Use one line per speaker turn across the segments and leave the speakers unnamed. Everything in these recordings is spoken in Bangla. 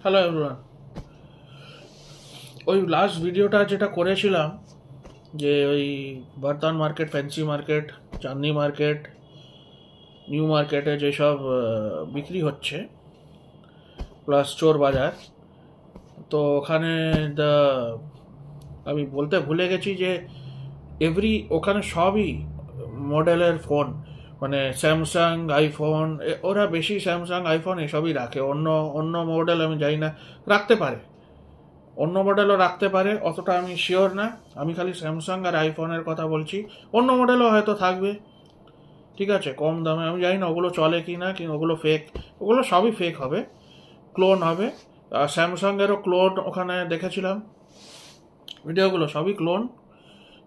Hello everyone. ওই লাস্ট ভিডিওটা যেটা করেছিলাম যে ওই বর্ধমান মার্কেট, ফ্যান্সি মার্কেট, চাঁদনি মার্কেট, নিউ মার্কেটে যেসব বিক্রি হচ্ছে প্লাস চোর বাজার, তো ওখানে আমি বলতে ভুলে গেছি যে ওখানে সবই মডেলের ফোন, মানে স্যামসাং, আইফোন, ওরা বেশি স্যামসাং, আইফোন এসবই রাখে। অন্য অন্য মডেল আমি জানি না, রাখতে পারে, অন্য মডেলও রাখতে পারে, অতটা আমি শিওর না। আমি খালি স্যামসাং আর আইফোনের কথা বলছি, অন্য মডেলও হয়তো থাকবে, ঠিক আছে, কম দামে। আমি জানি না ওগুলো চলে কি না, কিন্তু ওগুলো ফেক, ওগুলো সবই ফেক হবে, ক্লোন হবে। আর স্যামসাংয়েরও ক্লোন ওখানে দেখেছিলাম, ভিডিওগুলো সবই ক্লোন,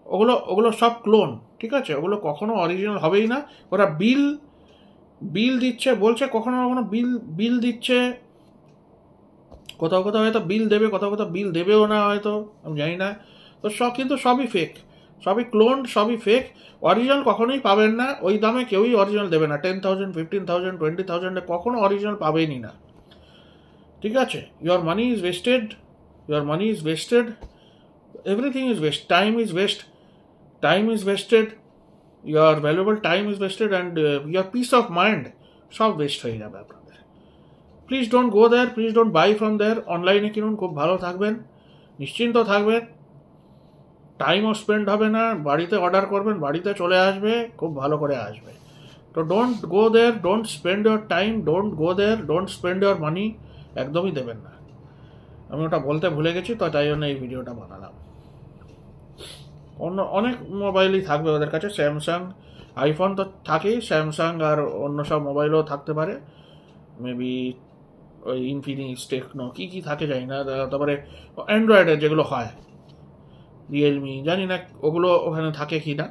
ওগুলো ওগুলো সব ক্লোন, ঠিক আছে। ওগুলো কখনো অরিজিনাল হবেই না। ওরা বিল দিচ্ছে, বলছে কখনো কখনো বিল দিচ্ছে, কোথাও কোথাও হয়তো বিল দেবে, কোথাও কোথাও বিল দেবেও না হয়তো, আমি জানি না। তো কিন্তু সবই ফেক, সবই ক্লোন, সবই ফেক। অরিজিনাল কখনোই পাবেন না, ওই দামে কেউই অরিজিনাল দেবে না। 10,000, 15,000, 20,000 কখনো অরিজিনাল পাবেনই না, ঠিক আছে। Your money is wasted, everything is waste, time is wasted, your valuable time is wasted, and your peace of mind সব ওয়েস্ট হয়ে যাবে আপনাদের। Please don't go there, please don't buy from there. অনলাইনে কিনুন, খুব ভালো থাকবেন, নিশ্চিন্ত থাকবেন, টাইমও স্পেন্ড হবে না। বাড়িতে অর্ডার করবেন, বাড়িতে চলে আসবে, খুব ভালো করে আসবে। তো don't go there, don't spend your time, don't go there, don't spend your money, একদমই দেবেন না। আমি ওটা বলতে ভুলে গেছি, তো তাই জন্য এই ভিডিওটা বানালাম। অনেক মোবাইলই থাকবে ওদের কাছে, স্যামসাং, আইফোন তো থাকেই, স্যামসাং আর অন্য সব মোবাইলও থাকতে পারে, মেবি ওই ইনফিনিক্স, টেকনো, কী থাকে জানি না। তারপরে অ্যান্ড্রয়েডের যেগুলো হয়, রিয়েলমি, জানি না ওগুলো ওখানে থাকে কি না।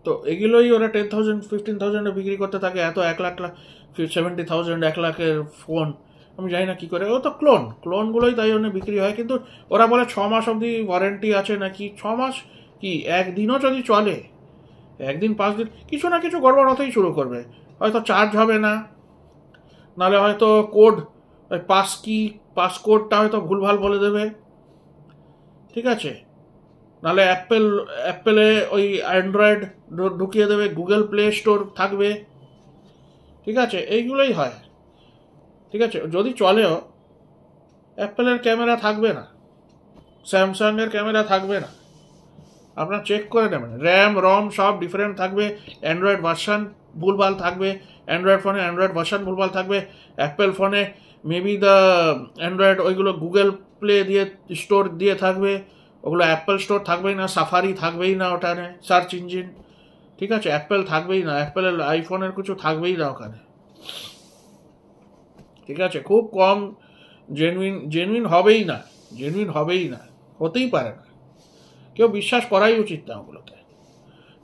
তো এগুলোই ওরা 10,000, 15,000 বিক্রি করতে থাকে, এত 1,70,000, 1,00,000 ফোন। আমি জানি না কী করে, ও তো ক্লোনগুলোই তাই জন্য বিক্রি হয়। কিন্তু ওরা বলে 6 মাস অবধি ওয়ারেন্টি আছে নাকি, 6 মাস কি, একদিনও যদি চলে, একদিন 5 দিন, কিছু না কিছু গড়বড় হতেই শুরু করবে। হয়তো চার্জ হবে না, নাহলে হয়তো কোড, ওই পাসকোডটা হয়তো ভুলভাল বলে দেবে, ঠিক আছে। নাহলে অ্যাপেলে ওই অ্যান্ড্রয়েড ঢুকিয়ে দেবে, গুগল প্লে স্টোর থাকবে, ঠিক আছে। এইগুলোই হয়, ঠিক আছে। যদি চলেও, অ্যাপেলের ক্যামেরা থাকবে না, স্যামসাংয়ের ক্যামেরা থাকবে না, আপনার চেক করে নেবেন। র্যাম রম সব ডিফারেন্ট থাকবে, অ্যান্ড্রয়েড ভার্সান ভুলভাল থাকবে, অ্যান্ড্রয়েড ফোনে অ্যান্ড্রয়েড ভার্সান ভুলভাল থাকবে, অ্যাপেল ফোনে মেবি দ্য অ্যান্ড্রয়েড ওইগুলো গুগল প্লে দিয়ে স্টোর দিয়ে থাকবে, ওগুলো অ্যাপেল স্টোর থাকবেই না, সাফারি থাকবেই না ওখানে, সার্চ ইঞ্জিন, ঠিক আছে। অ্যাপেল থাকবেই না, অ্যাপেলের আইফোনের কিছু থাকবেই না ওখানে, ঠিক আছে। খুব কম, জেনুইন হবেই না, হতেই পারে না, কেউ বিশ্বাস করাই উচিত না ওগুলোতে।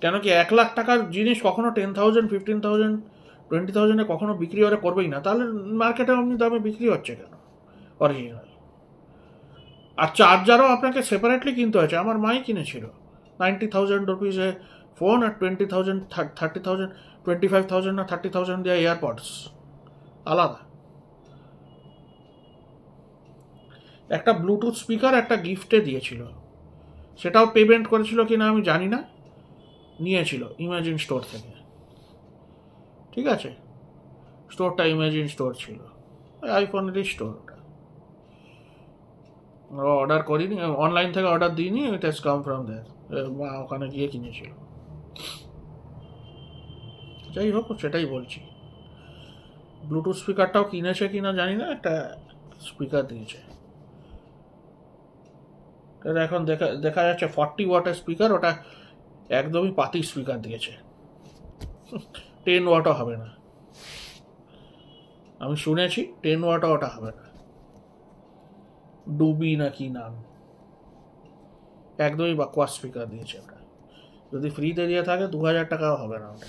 কেন কি 1,00,000 টাকার জিনিস কখনো 10,000, 15,000, 20,000 কখনো বিক্রি ওরা করবেই না। তাহলে মার্কেটে অমনি দামে বিক্রি হচ্ছে কেন অরিজিনাল? আর চার্জারও আপনাকে সেপারেটলি কিনতে হয়েছে। আমার মাই কিনেছিল 90,000 রুপিসে ফোন, আর 20,000, 30,000, 25,000 না 30,000 দিয়ে এয়ারপডস আলাদা। একটা ব্লুটুথ স্পিকার একটা গিফটে দিয়েছিল, সেটাও পেমেন্ট করেছিল কিনা আমি জানি না, নিয়েছিল ইমাজিন স্টোর থেকে, ঠিক আছে। স্টোরটা ইমাজিন স্টোর ছিল, আইফোনেরই স্টোর। ওটা অর্ডার করিনি, অনলাইন থেকে অর্ডার দিইনি, ইট হ্যাজ কাম ফ্রম দেয়ার, মা ওখানে গিয়ে কিনেছিল। যাই হোক, সেটাই বলছি। ব্লুটুথ স্পিকারটাও কিনেছে কিনা জানি না, একটা স্পিকার দিয়েছে। এখন দেখা যাচ্ছে 40 ওয়াটের স্পিকার, ওটা একদমই পাতি স্পিকার দিয়েছে, 10 ওয়াটও হবে না। আমি শুনেছি 10 ওয়াটও ওটা হবে না, ডুবি না কি নাম, একদমই বাকওয়াস স্পিকার দিয়েছে ওটা। যদি ফ্রিতে দিয়ে থাকে 2,000 টাকাও হবে না ওটা,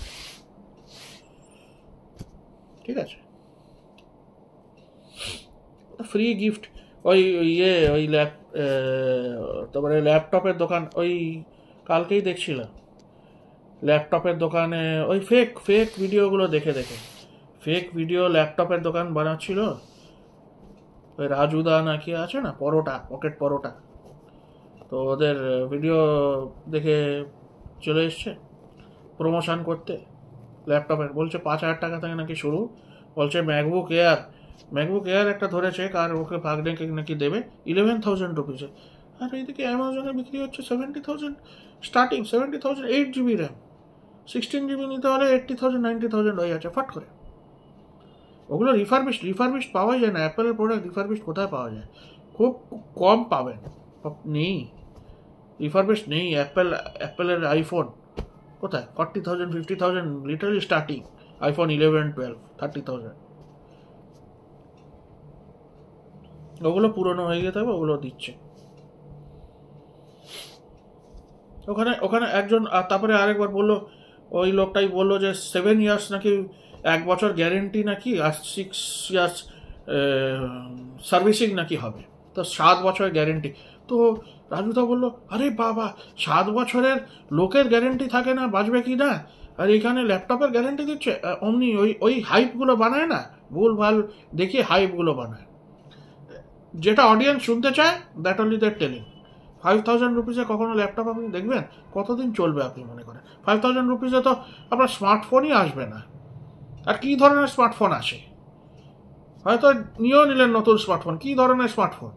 ঠিক আছে। ফ্রি গিফট, ওই তারপরে ল্যাপটপের দোকান, ওই কালকেই দেখছিলাম ল্যাপটপের দোকানে ওই ফেক ভিডিওগুলো দেখে ফেক ভিডিও ল্যাপটপের দোকান বানাচ্ছিল, ওই রাজুদা নাকি আছে না, পরোটা, পকেট পরোটা, তো ওদের ভিডিও দেখে চলে এসছে প্রমোশন করতে ল্যাপটপের, বলছে 5,000 টাকা থেকে নাকি শুরু, বলছে ম্যাকবুক এয়ার একটা ধরেছে, কার ওকে ভাগ্নেকে নাকি দেবে 11,000 রুপিসে। আর এইদিকে অ্যামাজনে বিক্রি হচ্ছে 70,000 স্টার্টিং, 70,000 8 GB র্যাম, 16 GB নিতে হলে 80,000 90,000 হয়ে যাচ্ছে ফট করে। ওগুলো রিফারবিশড পাওয়া যায় না, অ্যাপেলের প্রোডাক্ট রিফারবিশড কোথায় পাওয়া যায়? খুব কম পাবেন, নেই রিফারবিশড নেই। অ্যাপেলের আইফোন কোথায় 40,000 50,000 লিটারালি স্টার্টিং, আইফোন 11 12 30,000। ওগুলো পুরনো হয়ে যেতে হবে, ওগুলো দিচ্ছে ওখানে ওখানে একজন। আর তারপরে আরেকবার বললো, ওই লোকটাই বললো যে 7 ইয়ার্স নাকি, 1 বছর গ্যারেন্টি নাকি, আর 6 ইয়ার্স সার্ভিসিং নাকি হবে, তো 7 বছরের গ্যারেন্টি। তো রাজুদা বললো, আরে বাবা, 7 বছরের লোকের গ্যারেন্টি থাকে না, বাঁচবে কি না, আর এখানে ল্যাপটপের গ্যারেন্টি দিচ্ছে। অমনি ওই হাইপগুলো বানায় না, ভুল ভাল দেখিয়ে হাইপগুলো বানায়, যেটা অডিয়েন্স শুনতে চায়, দ্যাট অনলি দ্যাট টেলিং। 5,000 রুপিসে কখনো ল্যাপটপ আপনি দেখবেন কতদিন চলবে আপনি মনে করেন? 5,000 রুপিসে তো আপনার স্মার্টফোনই আসবে না। আর কী ধরনের স্মার্টফোন আসে? হয়তো নিয়েও নিলেন নতুন স্মার্টফোন, কী ধরনের স্মার্টফোন?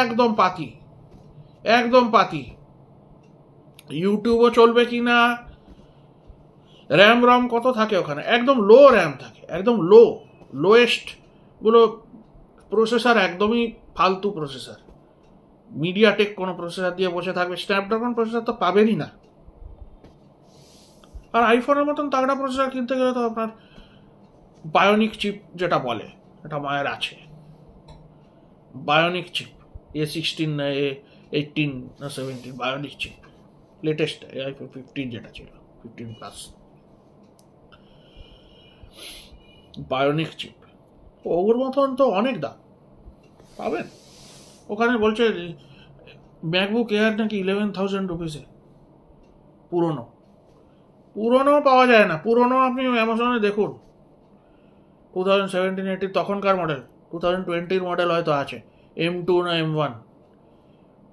একদম পাতি, একদম পাতি। ইউটিউবও চলবে কি না, র্যাম কত থাকে ওখানে, একদম লো র্যাম থাকে, একদম লোয়েস্টগুলো প্রসেসর, একদমই ফালতু প্রসেসর। মিডিয়াটেক কোনো প্রসেসর দিয়ে বসে থাকবে, স্ন্যাপড্রাগন প্রসেসর তো পাবেনই না। আর আইফোনের মতন তাগড়া প্রসেসর কিনতে গেলে তো আপনার বায়োনিক চিপ যেটা বলে, এটা মায়ের আছে, বায়োনিক চিপ, A16 না A18 না 17 বায়োনিক চিপ, লেটেস্ট আইফোন 15 যেটা ছিল, 15+ বায়োনিক চিপ, ওর মতন তো অনেক দাম পাবেন ওখানে। বলছে ম্যাকবুক এয়ার নাকি 11,000 রুপিসে, পুরনো পাওয়া যায় না। পুরনো আপনি অ্যামাজনে দেখুন, 2017-18 তখনকার মডেল, 2020-র মডেল হয়তো আছে, M2 না M1,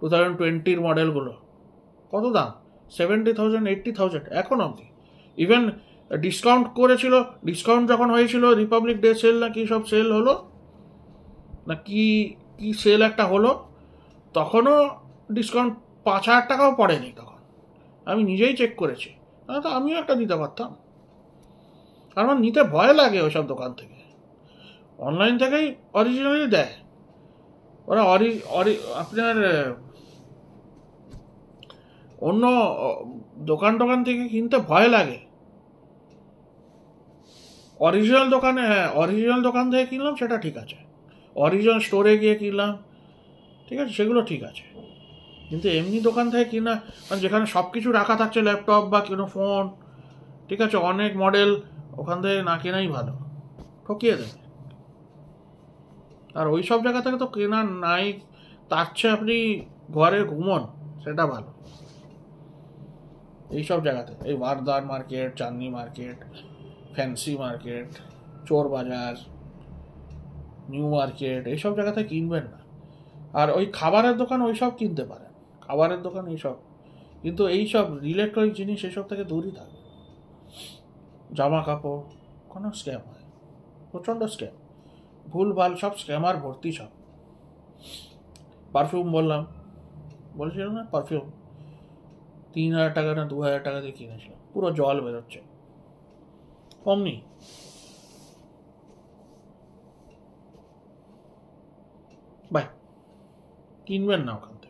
2020-র মডেলগুলো কত দাম, 70,000 80,000 এখন অবধি। ইভেন ডিসকাউন্ট করেছিল, ডিসকাউন্ট যখন হয়েছিল, রিপাবলিক ডে সেল না কি সব সেল হলো না, কি সেল একটা হলো, তখনও ডিসকাউন্ট 5,000 টাকাও পড়েনি তখন, আমি নিজেই চেক করেছি। তো আমিও একটা দিতে পারতাম, আমার নিতে ভয় লাগে ওইসব দোকান থেকে। অনলাইন থেকেই অরিজিনালি দেয় ওরা, আপনার অন্য দোকান থেকে কিনতে ভয় লাগে। অরিজিনাল দোকানে, হ্যাঁ অরিজিনাল দোকান থেকে কিনলাম সেটা ঠিক আছে, অরিজিনাল স্টোরে গিয়ে কিনলাম ঠিক আছে, সেগুলো ঠিক আছে। কিন্তু এমনি দোকান থেকে কিনা, মানে যেখানে সব কিছু রাখা থাকছে, ল্যাপটপ বা কোনো ফোন, ঠিক আছে, অনেক মডেল, ওখান থেকে না কেনাই ভালো, ঠকিয়ে দেবে। আর ওই সব জায়গা থেকে তো কেনা নাই, তার চেয়ে আপনি ঘরে ঘুমন, সেটা ভালো। এইসব জায়গাতে, এই ওয়ারদার মার্কেট, চাঁদনি মার্কেট, ফ্যান্সি মার্কেট, চোর বাজার, নিউ মার্কেট, এইসব জায়গাতে কিনবেন না। আর ওই খাবারের দোকান ওই সব কিনতে পারেন, খাবারের দোকান এইসব, কিন্তু এইসব ইলেকট্রনিক জিনিস এসব থেকে দূরই থাকবে। জামা কাপড় কোনো স্ক্যাম হয়, প্রচণ্ড স্ক্যাম, ভুলভাল সব স্ক্যামার ভর্তি সব। পারফিউম বলেছিলাম না, পারফিউম 3,000 টাকা না 2,000 টাকা দিয়ে কিনেছিলাম, পুরো জল বেরোচ্ছে, অমনি। বাই, কিনবেন না ওখানে।